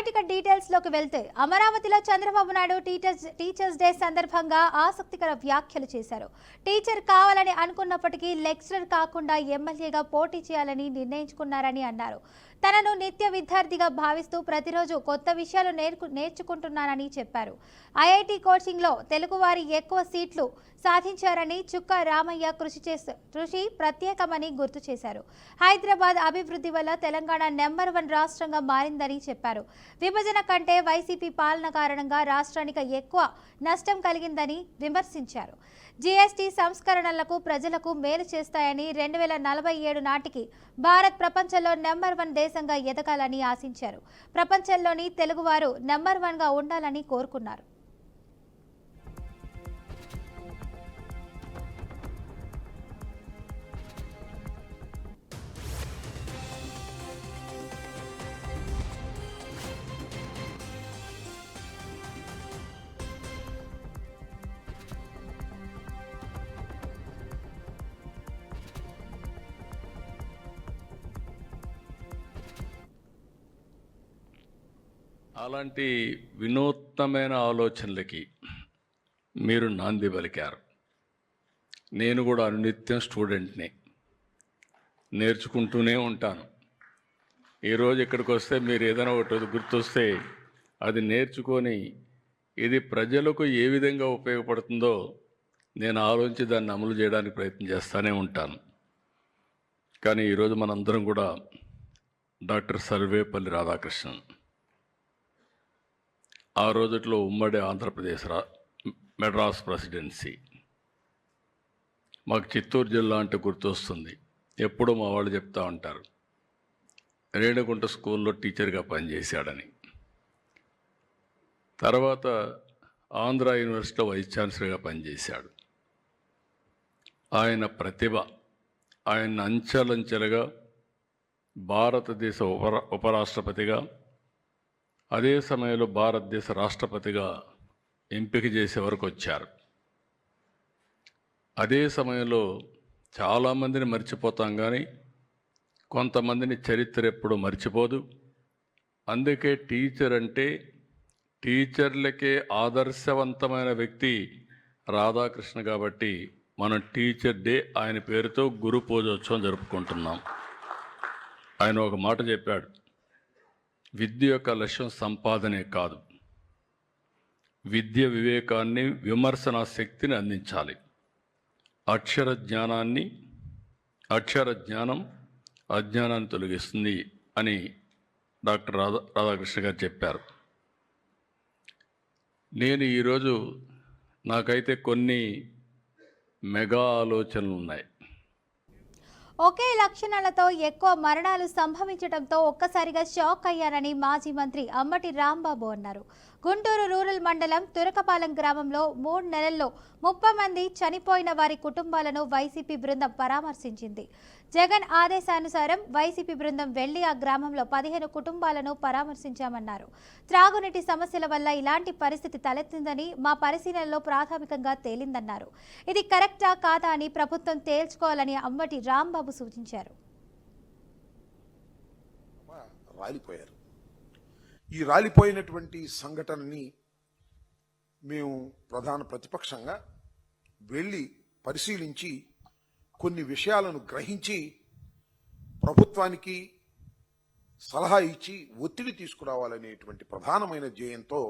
Right ఇక details లోకి వెళ్తే అమరావతిలో చంద్రబాబు నాయుడు టీచర్స్ డే సందర్భంగా ఆసక్తికర వ్యాఖ్యలు చేశారు. టీచర్ కావాలని అనుకున్నప్పటికీ లెక్చరర్ కాకుండా ఎమ్మెల్యేగా పోటీ చేయాలని నిర్ణయించుకున్నారని అన్నారు. తనను నిత్య విద్యార్థిగా భావిస్తూ ప్రతిరోజు కొత్త విషయాలు నేర్చుకుంటున్నానని చెప్పారు. ఐఐటి కోచింగ్లో తెలుగువారి ఎక్కువ సీట్లు సాధించారని, చుక్క రామయ్య కృషి ప్రత్యేకమని గుర్తు చేశారు. హైదరాబాద్ అభివృద్ధి వల్ల తెలంగాణ నెంబర్ 1 రాష్ట్రంగా మారిందని చెప్పారు. విభజన కంటే వైసీపీ పాలన కారణంగా రాష్ట్రానికి ఎక్కువ నష్టం కలిగిందని విమర్శించారు. జీఎస్టీ సంస్కరణలకు ప్రజలకు మేలు చేస్తాయని, 2047 నాటికి భారత్ ప్రపంచంలో నెంబర్ 1 దేశంగా ఎదగాలని ఆశించారు. ప్రపంచంలోని తెలుగువారు నెంబర్ 1గా ఉండాలని కోరుకున్నారు. అలాంటి వినూత్నమైన ఆలోచనలకి మీరు నాంది పలికారు. నేను కూడా అనునిత్యం స్టూడెంట్ని, నేర్చుకుంటూనే ఉంటాను. ఈరోజు ఇక్కడికి వస్తే మీరు ఏదైనా ఒకటి గుర్తొస్తే అది నేర్చుకొని ఇది ప్రజలకు ఏ విధంగా ఉపయోగపడుతుందో నేను ఆలోచించి దాన్ని అమలు చేయడానికి ప్రయత్నం చేస్తూనే ఉంటాను. కానీ ఈరోజు మనందరం కూడా డాక్టర్ సర్వేపల్లి రాధాకృష్ణన్, ఆ రోజుట్లో ఉమ్మడి ఆంధ్రప్రదేశ్ మెడ్రాస్ ప్రెసిడెన్సీ, మాకు చిత్తూరు జిల్లా అంటే గుర్తొస్తుంది. ఎప్పుడూ మా వాళ్ళు చెప్తూ ఉంటారు, రేణిగుంట స్కూల్లో టీచర్గా పనిచేశాడని. తర్వాత ఆంధ్ర యూనివర్సిటీలో వైస్ ఛాన్సలర్గా పనిచేశాడు. ఆయన ప్రతిభ ఆయన అంచెలంచెలుగా భారతదేశ ఉపరాష్ట్రపతిగా, అదే సమయంలో భారతదేశ రాష్ట్రపతిగా ఎంపిక చేసే వరకు వచ్చారు. అదే సమయంలో చాలామందిని మర్చిపోతాం, కానీ కొంతమందిని చరిత్ర ఎప్పుడు మర్చిపోదు. అందుకే టీచర్ అంటే టీచర్లకే ఆదర్శవంతమైన వ్యక్తి రాధాకృష్ణ. కాబట్టి మనం టీచర్ డే ఆయన పేరుతో గురు పూజోత్సవం జరుపుకుంటున్నాం. ఆయన ఒక మాట చెప్పాడు, విద్య యొక్క లక్ష్యం సంపాదనే కాదు, విద్య వివేకాన్ని, విమర్శనా శక్తిని అందించాలి. అక్షర జ్ఞానం అజ్ఞానాన్ని తొలగిస్తుంది అని డాక్టర్ రాధాకృష్ణ గారు చెప్పారు. నేను ఈరోజు నాకైతే కొన్ని మెగా ఆలోచనలు ఉన్నాయి. ఒకే లక్షణాలతో ఎక్కువ మరణాలు సంభవించడంతో ఒక్కసారిగా షాక్ అయ్యారని మాజీ మంత్రి అంబటి రాంబాబు అన్నారు. గుంటూరు రూరల్ మండలం తురకపాలెం గ్రామంలో 3 నెలల్లో 30 మంది చనిపోయిన వారి కుటుంబాలను వైసీపీ బృందం పరామర్శించింది. జగన్ ఆదేశానుసారం వైసీపీ బృందం వెళ్లి ఆ గ్రామంలో 15 కుటుంబాలను పరామర్శించామన్నారు. త్రాగునీటి సమస్యల వల్ల ఇలాంటి పరిస్థితి తలెత్తిందని మా పరిశీలనలో ప్రాథమికంగా తేలిందన్నారు. ఇది కరెక్టా కాదా అని ప్రభుత్వం తేల్చుకోవాలని అంబటి రాంబాబు సూచించారు. ఈ రాలిపోయినటువంటి సంఘటనని మేము ప్రధాన ప్రతిపక్షంగా వెళ్ళి పరిశీలించి కొన్ని విషయాలను గ్రహించి ప్రభుత్వానికి సలహా ఇచ్చి ఒత్తిడి తీసుకురావాలనేటువంటి ప్రధానమైన ధ్యేయంతో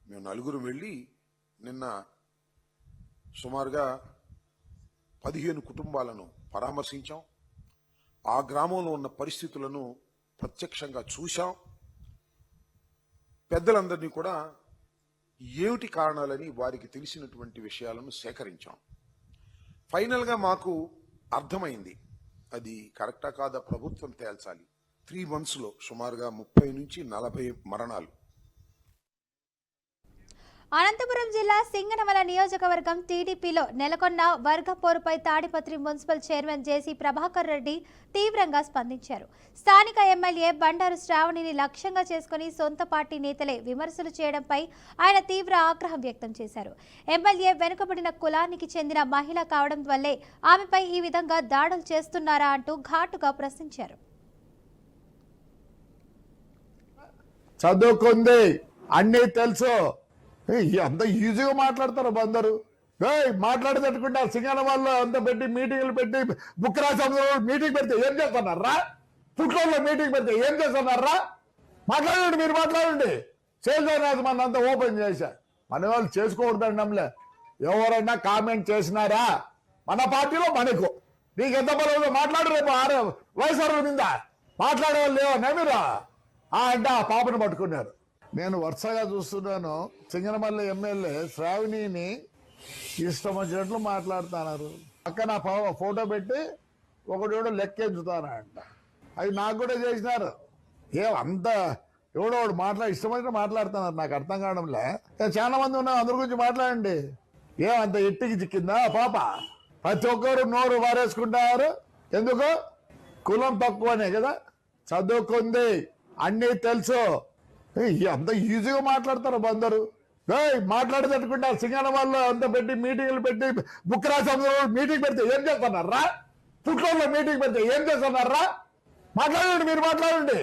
మేము 4 వెళ్ళి నిన్న సుమారుగా 15 కుటుంబాలను పరామర్శించాం. ఆ గ్రామంలో ఉన్న పరిస్థితులను ప్రత్యక్షంగా చూశాం. పెద్దలందరినీ కూడా ఏమిటి కారణాలని వారికి తెలిసినటువంటి విషయాలను సేకరించాం. ఫైనల్గా మాకు అర్థమైంది, అది కరెక్టా కాదా ప్రభుత్వం తేల్చాలి. 3 monthsలో సుమారుగా 30 నుంచి 40 మరణాలు. అనంతపురం జిల్లా సింగనమల నియోజకవర్గం టీడీపీలో నెలకొన్న వర్గ పోరుపై తాడిపత్రి మున్సిపల్ చైర్మన్ జేసీ ప్రభాకర్ రెడ్డి తీవ్రంగా స్పందించారు. స్థానిక ఎమ్మెల్యే బండారు శ్రావణిని లక్ష్యంగా చేసుకుని సొంత పార్టీ నేతలే విమర్శలు చేయడంపై ఆయన తీవ్ర ఆగ్రహం వ్యక్తం చేశారు. ఎమ్మెల్యే వెనుకబడిన కులానికి చెందిన మహిళ కావడం వల్లే ఆమెపై ఈ విధంగా దాడులు చేస్తున్నారా అంటూ ఘాటుగా ప్రశ్నించారు. చదువుకుంది, అన్నీ తెలుసు. అంత ఈజీగా మాట్లాడతారు అందరు. మాట్లాడేటట్టుకుంటే సింగన వాళ్ళు అంత పెట్టి మీటింగ్లు పెట్టి బుక్రాసంలో మీటింగ్ పెడితే ఏం చేస్తున్నారా? పుట్లలో మీటింగ్ పెడితే ఏం చేస్తున్నారా? మాట్లాడండి, మీరు మాట్లాడండి. చేసేది మన అంతా ఓపెన్ చేశా. మన వాళ్ళు చేసుకోకూడదండి. నమ్మలే ఎవరైనా కామెంట్ చేసినారా మన పార్టీలో మనకు నీకు ఎంత బలం మాట్లాడు. రేపు వయసు మీద మాట్లాడే వాళ్ళు లేవన్నా మీరు అంటే ఆ పాపను పట్టుకున్నారు. నేను వరుసగా చూస్తున్నాను సింగనమల్లి ఎమ్మెల్యే శ్రావణిని ఇష్టం వచ్చినట్లు మాట్లాడుతున్నారు. పక్కన ఫోటో పెట్టి ఒకడు లెక్కెంచుతానంట. అవి నాకు కూడా చేసినారు. అంత ఎవడో ఇష్టం వచ్చినట్టు మాట్లాడుతున్నారు. నాకు అర్థం కావడంలే. చాలా మంది ఉన్నారు, అందరి గురించి మాట్లాడండి. అంత ఎట్టికి చిక్కిందా పాప? ప్రతి ఒక్కరు నోరు వారేసుకుంటారు. ఎందుకు? కులం తక్కువనే కదా. చదువుకుంది, అన్నీ తెలుసు. అంత ఈజీగా మాట్లాడతారు అందరు. మాట్లాడేటట్టుకుంటే సింగన వాళ్ళు అంత పెట్టి మీటింగ్లు పెట్టి బుక్రాసంలో మీటింగ్ పెడితే ఏం చేస్తున్నారా? పుట్లలో మీటింగ్ పెడితే ఏం చేస్తున్నారా? మాట్లాడండి, మీరు మాట్లాడండి.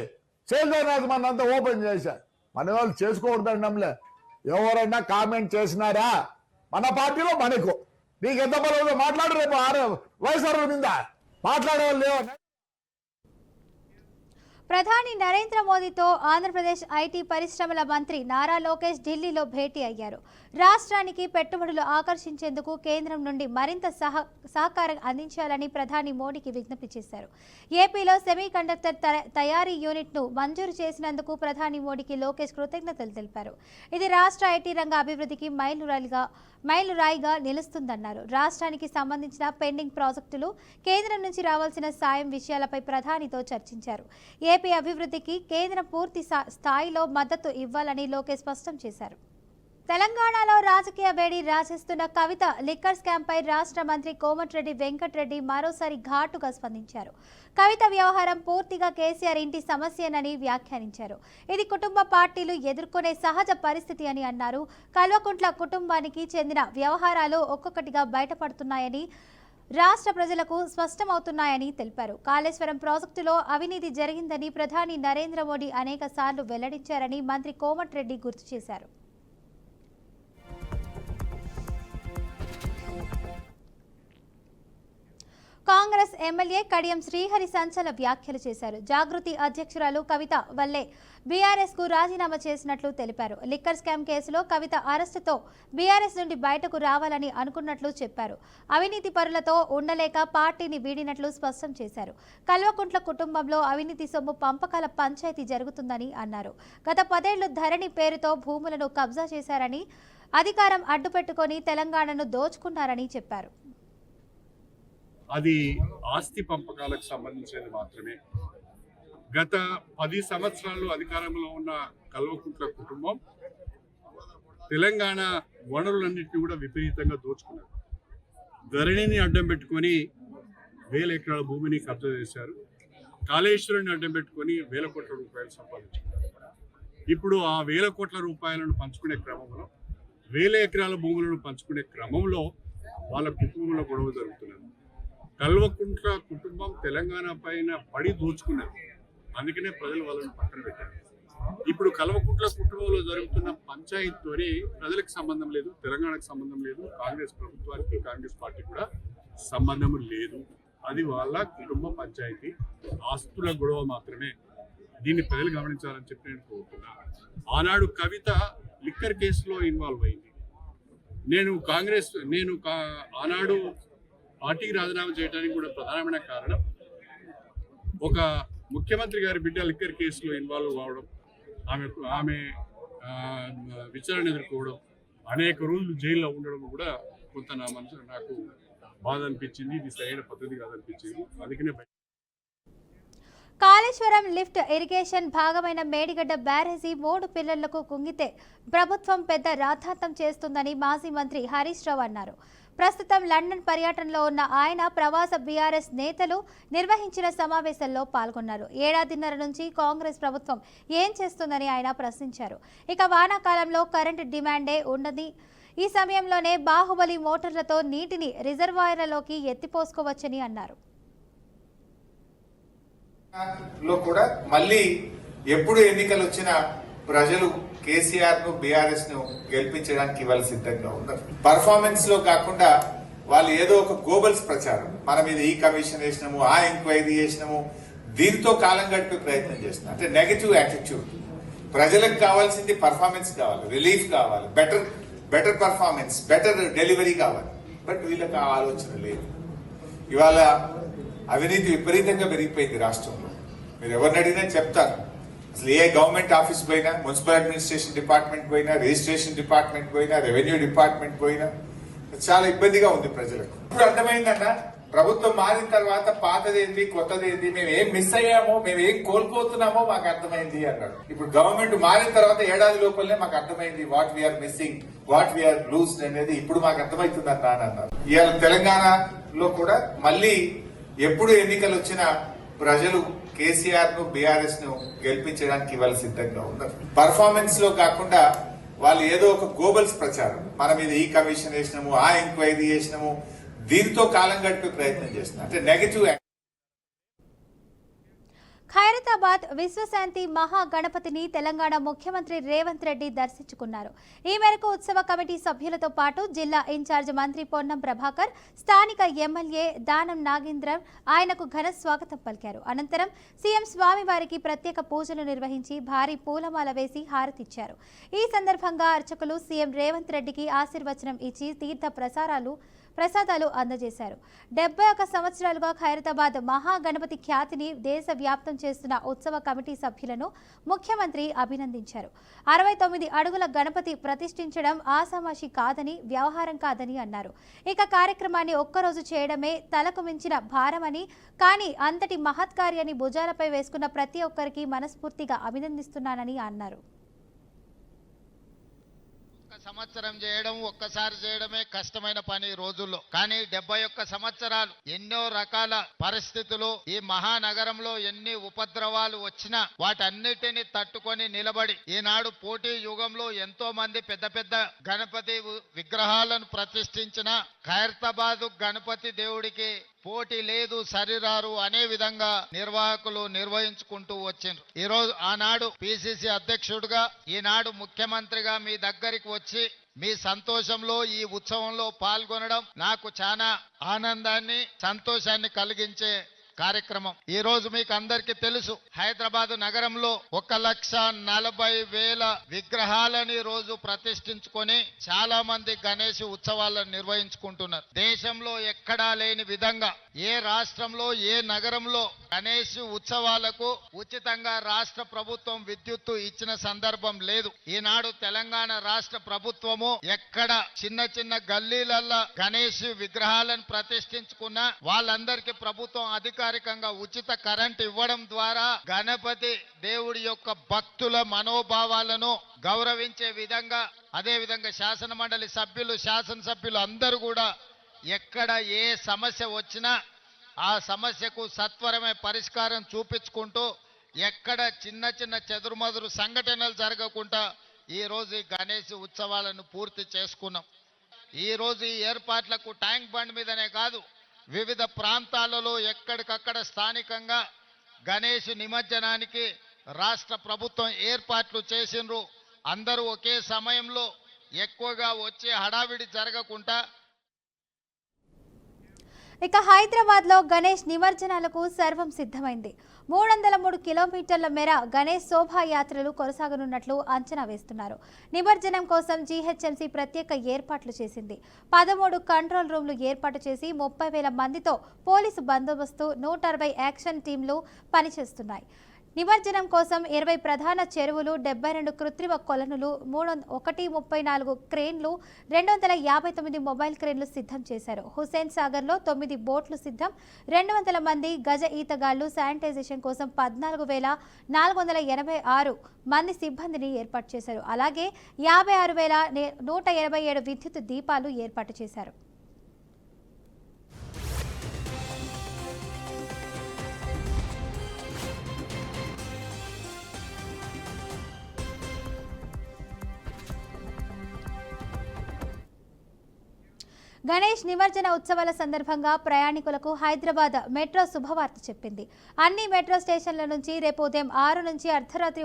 చేసేది మన అంతా ఓపెన్ చేశా. మన వాళ్ళు చేసుకోకూడదండి. నమ్మలే ఎవరైనా కామెంట్ చేసినారా మన పార్టీలో మనకు నీకు ఎంత బలం మాట్లాడు. రేపు వయసు మీద మాట్లాడే వాళ్ళు లేవన్నా. ప్రధాని నరేంద్ర మోదీతో ఆంధ్రప్రదేశ్ ఐటీ పరిశ్రమల మంత్రి నారా లోకేష్ ఢిల్లీలో భేటీ అయ్యారు. రాష్ట్రానికి పెట్టుబడులు ఆకర్షించేందుకు కేంద్రం నుండి మరింత సహకారం అందించాలని ప్రధాని మోడీకి విజ్ఞప్తి చేశారు. ఏపీలో సెమీ కండక్టర్ తయారీ యూనిట్ను మంజూరు చేసినందుకు ప్రధాని మోడీకి లోకేష్ కృతజ్ఞతలు తెలిపారు. ఇది రాష్ట్ర ఐటీ రంగ అభివృద్ధికి మైలురాయిగా నిలుస్తుందన్నారు. రాష్ట్రానికి సంబంధించిన పెండింగ్ ప్రాజెక్టులు, కేంద్రం నుంచి రావాల్సిన సాయం విషయాలపై ప్రధానితో చర్చించారు. ఏపీ అభివృద్ధికి కేంద్రం పూర్తి స్థాయిలో మద్దతు ఇవ్వాలని లోకేష్ స్పష్టం చేశారు. తెలంగాణలో రాజకీయ వేడి రాజేస్తున్న కవిత లిక్కర్ స్కామ్పై రాష్ట్ర మంత్రి కోమటిరెడ్డి వెంకటరెడ్డి మరోసారి ఘాటుగా స్పందించారు. కవిత వ్యవహారం పూర్తిగా కేసీఆర్ ఇంటి సమస్యనని వ్యాఖ్యానించారు. ఇది కుటుంబ పార్టీలు ఎదుర్కొనే సహజ పరిస్థితి అని అన్నారు. కల్వకుంట్ల కుటుంబానికి చెందిన వ్యవహారాలు ఒక్కొక్కటిగా బయటపడుతున్నాయని, రాష్ట్ర ప్రజలకు స్పష్టమవుతున్నాయని తెలిపారు. కాళేశ్వరం ప్రాజెక్టులో అవినీతి జరిగిందని ప్రధాని నరేంద్ర మోడీ అనేక సార్లు వెల్లడించారని మంత్రి కోమటిరెడ్డి గుర్తు చేశారు. కాంగ్రెస్ ఎమ్మెల్యే కడియం శ్రీహరి సంచలన వ్యాఖ్యలు చేశారు. జాగృతి అధ్యక్షురాలు కవిత వల్లే బీఆర్ఎస్ కు రాజీనామా చేసినట్లు తెలిపారు. లిక్కర్ స్కామ్ కేసులో కవిత అరెస్టుతో బీఆర్ఎస్ నుండి బయటకు రావాలని అనుకున్నట్లు చెప్పారు. అవినీతి పరులతో ఉండలేక పార్టీని వీడినట్లు స్పష్టం చేశారు. కల్వకుంట్ల కుటుంబంలో అవినీతి సొమ్ము పంపకాల పంచాయతీ జరుగుతుందని అన్నారు. గత 10 ఏళ్లు ధరణి పేరుతో భూములను కబ్జా చేశారని, అధికారం అడ్డుపెట్టుకొని తెలంగాణను దోచుకున్నారని చెప్పారు. అది ఆస్తి పంపకాలకు సంబంధించినది మాత్రమే. గత 10 సంవత్సరాలు అధికారంలో ఉన్న కల్వకుంట్ల కుటుంబం తెలంగాణ వనరులన్నింటినీ కూడా విపరీతంగా దోచుకున్నారు. ధరణిని అడ్డం పెట్టుకొని 1000 ఎకరాల భూమిని కబ్జా చేశారు. కాళేశ్వరాన్ని అడ్డం పెట్టుకొని 1000 కోట్ల రూపాయలు సంపాదించుకున్నారు. ఇప్పుడు ఆ 1000 కోట్ల రూపాయలను పంచుకునే క్రమంలో, 1000 ఎకరాల భూములను పంచుకునే క్రమంలో వాళ్ళ కుటుంబంలో గొడవ జరుగుతున్నది. కల్వకుంట్ల కుటుంబం తెలంగాణ పైన పడి దోచుకున్నది. అందుకనే ప్రజలు వాళ్ళని పక్కన పెట్టారు. ఇప్పుడు కల్వకుంట్ల కుటుంబంలో జరుగుతున్న పంచాయతీతోని ప్రజలకు సంబంధం లేదు, తెలంగాణకు సంబంధం లేదు, కాంగ్రెస్ ప్రభుత్వానికి, కాంగ్రెస్ పార్టీ కూడా సంబంధం లేదు. అది వాళ్ళ కుటుంబ పంచాయతీ, ఆస్తుల గొడవ మాత్రమే. దీన్ని ప్రజలు గమనించాలని చెప్పి నేను కోరుతున్నాను. ఆనాడు కవిత లిక్కర్ కేసులో ఇన్వాల్వ్ అయింది. ఆనాడు పార్టీకి రాజీనామా చేయడానికి కూడా ప్రధానమైన కారణం ఒక ముఖ్యమంత్రి గారి బిడ్డ లిక్కర్ కేసులో ఇన్వాల్వ్ కావడం, ఆమె విచారణ ఎదుర్కోవడం, అనేక రోజులు జైల్లో ఉండడం కూడా కొంత నాకు బాధ అనిపించింది. ఇది సరైన పద్ధతి కాదనిపించింది. అందుకనే కాళేశ్వరం లిఫ్ట్ ఇరిగేషన్ భాగమైన మేడిగడ్డ బ్యారేజీ 3 పిల్లర్లకు కుంగితే ప్రభుత్వం పెద్ద రాద్ధాంతం చేస్తుందని మాజీ మంత్రి హరీష్ రావు అన్నారు. ప్రస్తుతం లండన్ పర్యటనలో ఉన్న ఆయన ప్రవాస బీఆర్ఎస్ నేతలు నిర్వహించిన సమావేశంలో పాల్గొన్నారు. 1.5 ఏళ్ల నుంచి కాంగ్రెస్ ప్రభుత్వం ఏం చేస్తుందని ఆయన ప్రశ్నించారు. ఇక వానాకాలంలో కరెంటు డిమాండే ఉండదు. ఈ సమయంలోనే బాహుబలి మోటార్లతో నీటిని రిజర్వాయర్లలోకి ఎత్తిపోసుకోవచ్చని అన్నారు. లో కూడా మళ్ళీ ఎప్పుడు ఎన్నికలు వచ్చినా ప్రజలు కేసీఆర్ ను బీఆర్ఎస్ ను గెలిపించడానికి ఇవాళ సిద్ధంగా ఉన్నారు. పర్ఫార్మెన్స్ లో కాకుండా వాళ్ళు ఏదో ఒక గోబల్స్ ప్రచారం, మన మీద ఈ కమిషన్ వేసినాము, ఆ ఎంక్వైరీ చేసినాము, దీంతో కాలం గడిపే ప్రయత్నం చేస్తున్నారు. అంటే నెగటివ్ యాటిట్యూడ్. ప్రజలకు కావాల్సింది పర్ఫార్మెన్స్ కావాలి, రిలీఫ్ కావాలి, బెటర్ పర్ఫార్మెన్స్, బెటర్ డెలివరీ కావాలి. బట్ వీళ్ళకి ఆ ఆలోచన లేదు. ఇవాళ అవినీతి విపరీతంగా పెరిగిపోయింది రాష్ట్రంలో. మీరు ఎవరిని అడిగినా చెప్తారు. అసలు ఏ గవర్నమెంట్ ఆఫీస్ పోయినా, మున్సిపల్ అడ్మినిస్ట్రేషన్ డిపార్ట్మెంట్ పోయినా, రిజిస్ట్రేషన్ డిపార్ట్మెంట్ పోయినా, రెవెన్యూ డిపార్ట్మెంట్ పోయినా చాలా ఇబ్బందిగా ఉంది ప్రజలకు. ఇప్పుడు అర్థమైందన్న, ప్రభుత్వం మారిన తర్వాత పాతదేంది కొత్తదేంది, మేము ఏం మిస్ అయ్యామో, మేము ఏం కోల్పోతున్నామో మాకు అర్థమైంది అన్నాడు. ఇప్పుడు గవర్నమెంట్ మారిన తర్వాత ఏడాది లోపలనే మాకు అర్థమైంది what we are missing, what we are lose అనేది ఇప్పుడు మాకు అర్థమవుతుంది అన్న అని అన్నారు. ఇవాళ తెలంగాణలో కూడా మళ్ళీ ఎప్పుడు ఎన్నికలు వచ్చినా ప్రజలు కేసీఆర్ ను బీఆర్ఎస్ ను గెలిపించడానికి ఇవాళ సిద్ధంగా ఉన్నారు. పర్ఫార్మెన్స్ లో కాకుండా వాళ్ళు ఏదో ఒక గోబల్స్ ప్రచారం, మన మీద ఈ కమిషన్ వేసినాము, ఆ ఎంక్వైరీ చేసినాము, దీంతో కాలం గడిపే ప్రయత్నం చేస్తున్నారు. అంటే నెగటివ్. ఖైరతాబాద్ విశ్వశాంతి మహాగణపతిని తెలంగాణ ముఖ్యమంత్రి రేవంత్ రెడ్డి దర్శించుకున్నారు. ఈ మేరకు ఉత్సవ కమిటీ సభ్యులతో పాటు జిల్లా ఇన్ఛార్జ్ మంత్రి పొన్నం ప్రభాకర్, స్థానిక ఎమ్మెల్యే దానం నాగేంద్రన్ ఆయనకు ఘన స్వాగతం పలికారు. అనంతరం సీఎం స్వామివారికి ప్రత్యేక పూజలు నిర్వహించి భారీ పూలమాల వేసి హారతిచ్చారు. ఈ సందర్భంగా అర్చకులు సీఎం రేవంత్ రెడ్డికి ఆశీర్వచనం ఇచ్చి తీర్థ ప్రసాదాలు అందజేశారు. 71 సంవత్సరాలుగా ఖైరతాబాద్ మహాగణపతి ఖ్యాతిని దేశవ్యాప్తం చేస్తున్న ఉత్సవ కమిటీ సభ్యులను ముఖ్యమంత్రి అభినందించారు. 69 అడుగుల గణపతి ప్రతిష్ఠించడం ఆసామాషి కాదని, వ్యవహారం కాదని అన్నారు. ఇక కార్యక్రమాన్ని ఒక్కరోజు చేయడమే తలకు మించిన భారమని, కానీ అంతటి మహత్కార్యాన్ని భుజాలపై వేసుకున్న ప్రతి ఒక్కరికి మనస్ఫూర్తిగా అభినందిస్తున్నానని అన్నారు. సంవత్సరం చేయడం, ఒక్కసారి చేయడమే కష్టమైన పని ఈ రోజుల్లో. కానీ 71 సంవత్సరాలు ఎన్నో రకాల పరిస్థితులు, ఈ మహానగరంలో ఎన్ని ఉపద్రవాలు వచ్చినా వాటన్నిటిని తట్టుకొని నిలబడి ఈనాడు పోటీ యుగంలో ఎంతో మంది పెద్ద పెద్ద గణపతి విగ్రహాలను ప్రతిష్ఠించిన ఖైరతాబాదు గణపతి దేవుడికి పోటీ లేదు, సరిరారు అనే విధంగా నిర్వాహకులు నిర్వహించుకుంటూ వచ్చిండ్రు. ఈ రోజు ఆనాడు పిసిసి అధ్యక్షుడిగా, ఈనాడు ముఖ్యమంత్రిగా మీ దగ్గరికి వచ్చి మీ సంతోషంలో ఈ ఉత్సవంలో పాల్గొనడం నాకు చాలా ఆనందాన్ని, సంతోషాన్ని కలిగించే కార్యక్రమం. ఈ రోజు మీకు అందరికీ తెలుసు, హైదరాబాద్ నగరంలో 1,40,000 విగ్రహాలని రోజు ప్రతిష్ఠించుకొని చాలా మంది గణేష్ ఉత్సవాలను నిర్వహించుకుంటున్నారు. దేశంలో ఎక్కడా లేని విధంగా ఏ రాష్ట్రంలో, ఏ నగరంలో గణేష్ ఉత్సవాలకు ఉచితంగా రాష్ట్ర ప్రభుత్వం విద్యుత్తు ఇచ్చిన సందర్భం లేదు. ఈనాడు తెలంగాణ రాష్ట్ర ప్రభుత్వము ఎక్కడ చిన్న చిన్న గల్లీలల్లో గణేష్ విగ్రహాలను ప్రతిష్ఠించుకున్న వాళ్ళందరికీ ప్రభుత్వం అధికారికంగా ఉచిత కరెంట్ ఇవ్వడం ద్వారా గణపతి దేవుడి యొక్క భక్తుల మనోభావాలను గౌరవించే విధంగా, అదే విధంగా శాసన మండలి సభ్యులు, శాసనసభ్యులు అందరూ కూడా ఎక్కడ ఏ సమస్య వచ్చినా ఆ సమస్యకు సత్వరమే పరిష్కారం చూపించుకుంటూ ఎక్కడ చిన్న చిన్న చెదురుమదురు సంఘటనలు జరగకుండా ఈ రోజు గణేష్ ఉత్సవాలను పూర్తి చేసుకున్నాం. ఈ రోజు ఈ ఏర్పాట్లకు ట్యాంక్ బండ్ మీదనే కాదు, వివిధ ప్రాంతాలలో ఎక్కడికక్కడ స్థానికంగా గణేష్ నిమజ్జనానికి రాష్ట్ర ప్రభుత్వం ఏర్పాట్లు చేసిండ్రు. అందరూ ఒకే సమయంలో ఎక్కువగా వచ్చే హడావిడి జరగకుండా. ఇక హైదరాబాద్లో గణేష్ నిమజ్జనాలకు సర్వం సిద్ధమైంది. 303 కిలోమీటర్ల మేర గణేష్ శోభాయాత్రలు కొనసాగనున్నట్లు అంచనా వేస్తున్నారు. నిమజ్జనం కోసం జీహెచ్ఎంసీ ప్రత్యేక ఏర్పాట్లు చేసింది. 13 కంట్రోల్ రూమ్లు ఏర్పాటు చేసి 30,000 మందితో పోలీసు బందోబస్తు, 160 యాక్షన్ టీంలు పనిచేస్తున్నాయి. నిమజ్జనం కోసం 20 ప్రధాన చెరువులు, 72 కృత్రిమ కొలనులు, 134 క్రేన్లు, 259 మొబైల్ క్రేన్లు సిద్ధం చేశారు. హుస్సేన్ సాగర్లో 9 బోట్లు సిద్ధం. 200 మంది గజ ఈతగాళ్లు, శానిటైజేషన్ కోసం 14,486 మంది సిబ్బందిని ఏర్పాటు చేశారు. అలాగే 56,187 విద్యుత్ దీపాలు ఏర్పాటు చేశారు. గణేష్ నిమజ్జన ఉత్సవాల సందర్భంగా ప్రయాణికులకు హైదరాబాద్ మెట్రో శుభవార్త చెప్పింది. అన్ని మెట్రో స్టేషన్ల నుంచి రేపు ఉదయం 6 నుంచి అర్ధరాత్రి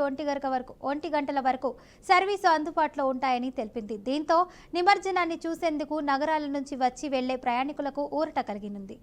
1 గంటల వరకు సర్వీసు అందుబాటులో ఉంటాయని తెలిపింది. దీంతో నిమజ్జనాన్ని చూసేందుకు నగరాల నుంచి వచ్చి వెళ్లే ప్రయాణికులకు ఊరట కలిగినుంది.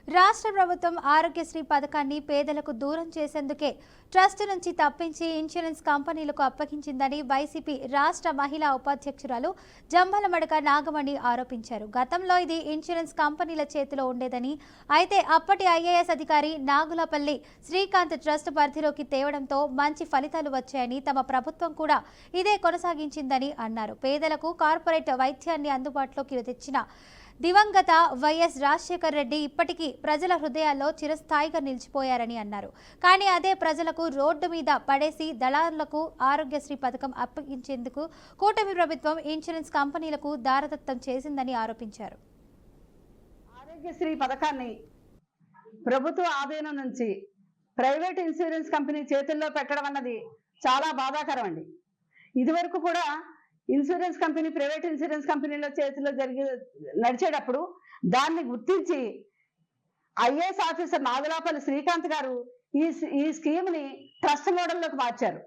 రాష్ట్ర ప్రభుత్వం ఆరోగ్యశ్రీ పథకాన్ని పేదలకు దూరం చేసేందుకే ట్రస్ట్ నుంచి తప్పించి ఇన్సూరెన్స్ కంపెనీలకు అప్పగించిందని వైసీపీ రాష్ట్ర మహిళా ఉపాధ్యక్షురాలు జంబలమడక నాగమణి ఆరోపించారు. గతంలో ఇది ఇన్సూరెన్స్ కంపెనీల చేతిలో ఉండేదని, అయితే అప్పటి ఐఏఎస్ అధికారి నాగులపల్లి శ్రీకాంత్ ట్రస్ట్ పరిధిలోకి తేవడంతో మంచి ఫలితాలు వచ్చాయని, తమ ప్రభుత్వం కూడా ఇదే కొనసాగించిందని అన్నారు. పేదలకు కార్పొరేట్ వైద్యాన్ని అందుబాటులోకి తెచ్చిన దివంగత వైఎస్ రాజశేఖర్ రెడ్డి ఇప్పటికీ ప్రజల హృదయాల్లో చిరస్థాయిగా నిలిచిపోయారని అన్నారు. కానీ అదే ప్రజలకు రోడ్డు మీద పడేసి దళారులకు ఆరోగ్యశ్రీ పథకం అప్పగించేందుకు కూటమి ప్రభుత్వం ఇన్సూరెన్స్ కంపెనీలకు దారదత్తం చేసిందని ఆరోపించారు. ఆరోగ్యశ్రీ పథకాన్ని ప్రభుత్వ ఆధీనం నుంచి ప్రైవేట్ ఇన్సూరెన్స్ కంపెనీ చేతుల్లో పెట్టడం అన్నది చాలా బాధాకరం అండి. ఇదివరకు కూడా ఇన్సూరెన్స్ కంపెనీ ప్రైవేట్ ఇన్సూరెన్స్ కంపెనీల చేతిలో నడిచేటప్పుడు దాన్ని గుర్తించి ఐఏఎస్ ఆఫీసర్ నాగులపల్లి శ్రీకాంత్ గారు ఈ స్కీమ్ని ట్రస్ట్ మోడల్లోకి మార్చారు.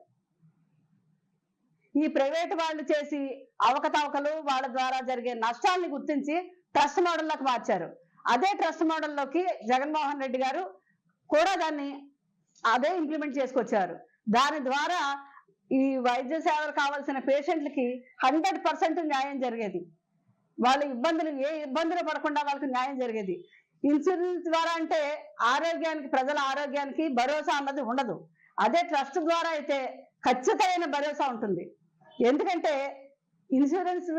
ఈ ప్రైవేట్ వాళ్ళు చేసి అవకతవకలు వాళ్ళ ద్వారా జరిగే నష్టాలని గుర్తించి ట్రస్ట్ మోడల్లోకి మార్చారు. అదే ట్రస్ట్ మోడల్లోకి జగన్మోహన్ రెడ్డి గారు కూడా దాన్ని అదే ఇంప్లిమెంట్ చేసుకొచ్చారు. దాని ద్వారా ఈ వైద్య సేవలు కావాల్సిన పేషెంట్లకి 100% న్యాయం జరిగేది. వాళ్ళ ఏ ఇబ్బందులు పడకుండా వాళ్ళకి న్యాయం జరిగేది. ఇన్సూరెన్స్ ద్వారా అంటే ప్రజల ఆరోగ్యానికి భరోసా అన్నది ఉండదు. అదే ట్రస్ట్ ద్వారా అయితే ఖచ్చితమైన భరోసా ఉంటుంది. ఎందుకంటే ఇన్సూరెన్స్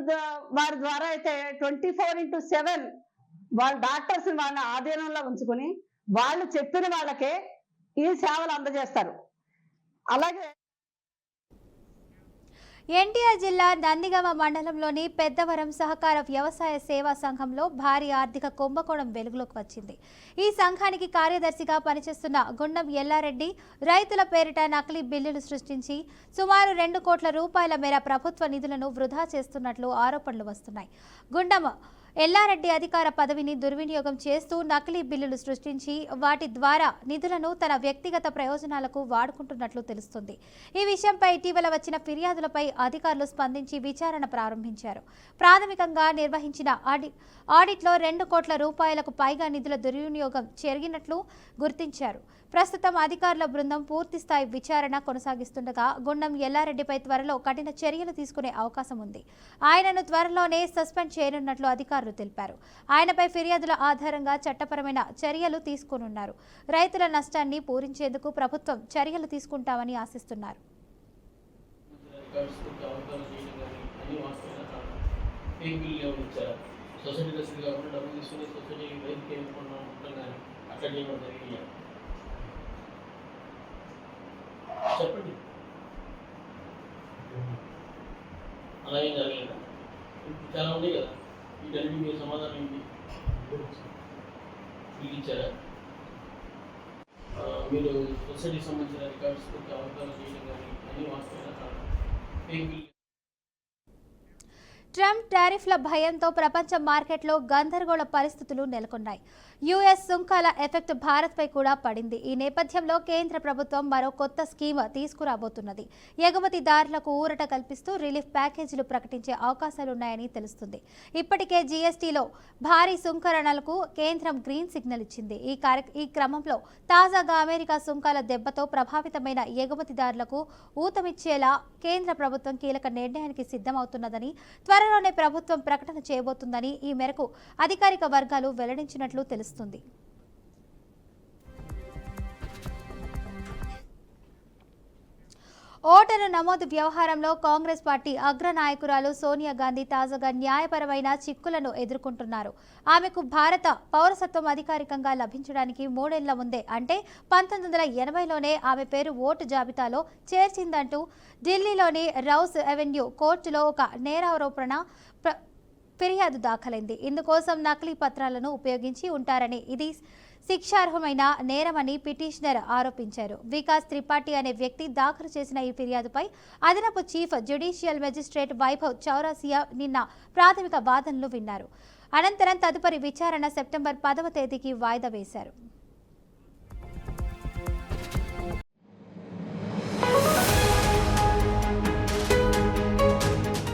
వారి ద్వారా అయితే 24/7 వాళ్ళ డాక్టర్స్ వాళ్ళ ఆధీనంలో ఉంచుకొని వాళ్ళు చెప్పిన వాళ్ళకే ఈ సేవలు అందజేస్తారు. అలాగే ఎన్టీఆర్ జిల్లా నందిగామ మండలంలోని పెద్దవరం సహకార వ్యవసాయ సేవా సంఘంలో భారీ ఆర్థిక కుంభకోణం వెలుగులోకి వచ్చింది. ఈ సంఘానికి కార్యదర్శిగా పనిచేస్తున్న గుండం ఎల్లారెడ్డి రైతుల పేరిట నకిలీ బిల్లులు సృష్టించి సుమారు 2 కోట్ల రూపాయల మేర ప్రభుత్వ నిధులను వృధా చేస్తున్నట్లు ఆరోపణలు వస్తున్నాయి. గుండం ఎల్లారెడ్డి అధికార పదవిని దుర్వినియోగం చేస్తూ నకిలీ బిల్లులు సృష్టించి వాటి ద్వారా నిధులను తన వ్యక్తిగత ప్రయోజనాలకు వాడుకుంటున్నట్లు తెలుస్తుంది. ఈ విషయంపై ఇటీవల వచ్చిన ఫిర్యాదులపై అధికారులు స్పందించి విచారణ ప్రారంభించారు. ప్రాథమికంగా నిర్వహించిన ఆడిట్లో 2 కోట్ల రూపాయలకు పైగా నిధుల దుర్వినియోగం జరిగినట్లు గుర్తించారు. ప్రస్తుతం అధికారుల బృందం పూర్తిస్థాయి విచారణ కొనసాగిస్తుండగా గుండం ఎల్లారెడ్డిపై త్వరలో కఠిన చర్యలు తీసుకునే అవకాశం ఉంది. ఆయనను త్వరలోనే సస్పెండ్ చేయనున్నట్లు అధికారులు తెలిపారు. ఆయనపై ఫిర్యాదుల ఆధారంగా చట్టపరమైన చర్యలు తీసుకోనున్నారు. రైతుల నష్టాన్ని పూరించేందుకు ప్రభుత్వం చర్యలు తీసుకుంటామని ఆశిస్తున్నారు. చెప్పండి, అలాగే జరగలేదు. చాలా ఉన్నాయి కదా, వీటన్నిటి మీరు సమాధానం ఏంటి? మీకు ఇచ్చారా? మీరు సొసైటీకి సంబంధించిన రికార్డ్స్ అవగాహన చేయడం కానీ అన్ని వాస్తవాలు కాదు. ట్రంప్ టారిఫ్ల భయంతో ప్రపంచ మార్కెట్లో గందరగోళ పరిస్థితులు నెలకొన్నాయి. యుఎస్ సుంకాల ఎఫెక్ట్ భారత్పై కూడా పడింది. ఈ నేపథ్యంలో కేంద్ర ప్రభుత్వం మరో కొత్త స్కీమ్ తీసుకురాబోతున్నది. ఎగుమతిదారులకు ఊరట కల్పిస్తూ రిలీఫ్ ప్యాకేజీలు ప్రకటించే అవకాశాలున్నాయని తెలుస్తుంది. ఇప్పటికే జీఎస్టీలో భారీ సుంకరణలకు కేంద్రం గ్రీన్ సిగ్నల్ ఇచ్చింది. ఈ క్రమంలో తాజాగా అమెరికా సుంకాల దెబ్బతో ప్రభావితమైన ఎగుమతిదారులకు ఊతమిచ్చేలా కేంద్ర ప్రభుత్వం కీలక నిర్ణయానికి సిద్ధమవుతున్నదని, త్వరలోనే ప్రభుత్వం ప్రకటన చేయబోతుందని ఈ మేరకు అధికారిక వర్గాలు వెల్లడించినట్లు తెలుస్తుంది. ఓటరు నమోదు వ్యవహారంలో కాంగ్రెస్ పార్టీ అగ్రనాయకురాలు సోనియా గాంధీ తాజాగా న్యాయపరమైన చిక్కులను ఎదుర్కొంటున్నారు. ఆమెకు భారత పౌరసత్వం అధికారికంగా లభించడానికి 3 ఏళ్ల ముందే అంటే 1980లోనే ఆమె పేరు ఓటు జాబితాలో చేర్చిందంటూ ఢిల్లీలోని రౌస్ అవెన్యూ కోర్టులో ఒక నేరారోపణ ఫిర్యాదు దాఖలైంది. ఇందుకోసం నకిలీ పత్రాలను ఉపయోగించి ఉంటారని, ఇది శిక్షార్హమైన నేరమని పిటిషనర్ ఆరోపించారు. వికాస్ త్రిపాఠి అనే వ్యక్తి దాఖలు చేసిన ఈ ఫిర్యాదుపై అదనపు chief judicial magistrate Vaibhav Chaurasia నిన్న ప్రాథమిక వాదనలు విన్నారు. అనంతరం తదుపరి విచారణ సెప్టెంబర్ 10వ తేదీకి వాయిదా వేశారు.